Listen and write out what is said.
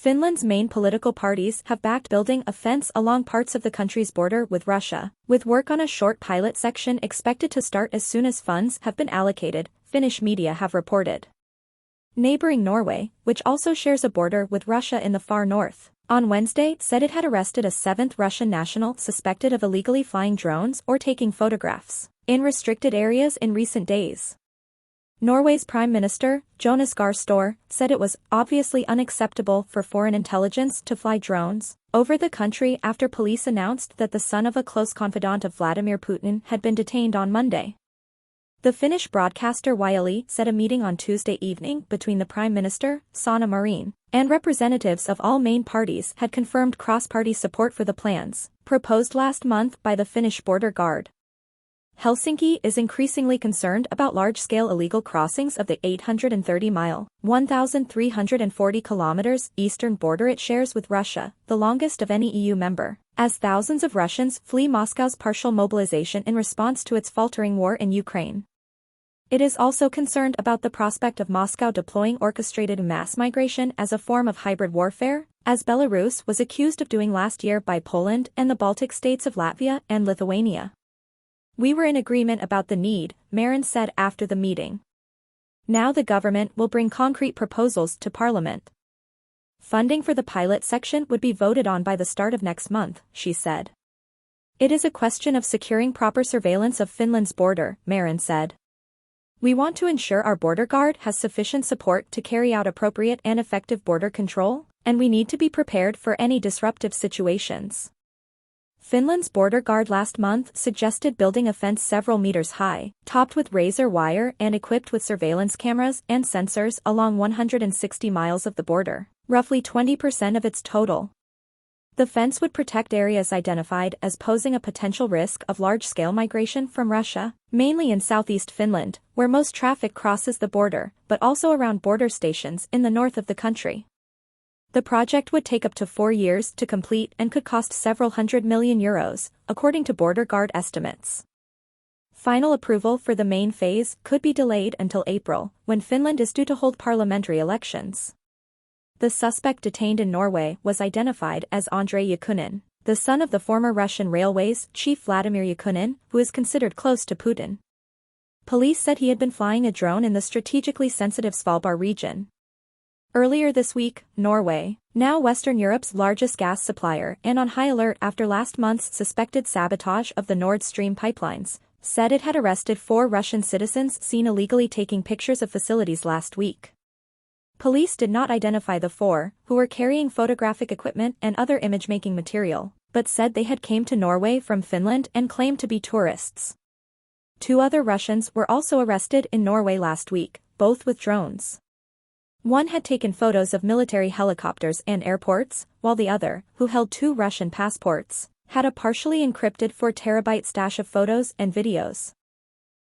Finland's main political parties have backed building a fence along parts of the country's border with Russia, with work on a short pilot section expected to start as soon as funds have been allocated, Finnish media have reported. Neighboring Norway, which also shares a border with Russia in the far north, on Wednesday said it had arrested a seventh Russian national suspected of illegally flying drones or taking photographs in restricted areas in recent days. Norway's Prime Minister, Jonas Gahr Støre, said it was obviously unacceptable for foreign intelligence to fly drones over the country after police announced that the son of a close confidant of Vladimir Putin had been detained on Monday. The Finnish broadcaster Yle said a meeting on Tuesday evening between the Prime Minister, Sanna Marin, and representatives of all main parties had confirmed cross-party support for the plans, proposed last month by the Finnish border guard. Helsinki is increasingly concerned about large-scale illegal crossings of the 830-mile, 1,340 kilometers eastern border it shares with Russia, the longest of any EU member, as thousands of Russians flee Moscow's partial mobilization in response to its faltering war in Ukraine. It is also concerned about the prospect of Moscow deploying orchestrated mass migration as a form of hybrid warfare, as Belarus was accused of doing last year by Poland and the Baltic states of Latvia and Lithuania. We were in agreement about the need, Marin said after the meeting. Now the government will bring concrete proposals to Parliament. Funding for the pilot section would be voted on by the start of next month, she said. It is a question of securing proper surveillance of Finland's border, Marin said. We want to ensure our border guard has sufficient support to carry out appropriate and effective border control, and we need to be prepared for any disruptive situations. Finland's border guard last month suggested building a fence several meters high, topped with razor wire and equipped with surveillance cameras and sensors along 160 miles of the border, roughly 20% of its total. The fence would protect areas identified as posing a potential risk of large-scale migration from Russia, mainly in southeast Finland, where most traffic crosses the border, but also around border stations in the north of the country. The project would take up to 4 years to complete and could cost several €100 million, according to border guard estimates. Final approval for the main phase could be delayed until April, when Finland is due to hold parliamentary elections. The suspect detained in Norway was identified as Andrei Yakunin, the son of the former Russian Railways chief Vladimir Yakunin, who is considered close to Putin. Police said he had been flying a drone in the strategically sensitive Svalbard region. Earlier this week, Norway, now Western Europe's largest gas supplier and on high alert after last month's suspected sabotage of the Nord Stream pipelines, said it had arrested 4 Russian citizens seen illegally taking pictures of facilities last week. Police did not identify the 4, who were carrying photographic equipment and other image-making material, but said they had came to Norway from Finland and claimed to be tourists. 2 other Russians were also arrested in Norway last week, both with drones. One had taken photos of military helicopters and airports, while the other, who held 2 Russian passports, had a partially encrypted 4-terabyte stash of photos and videos.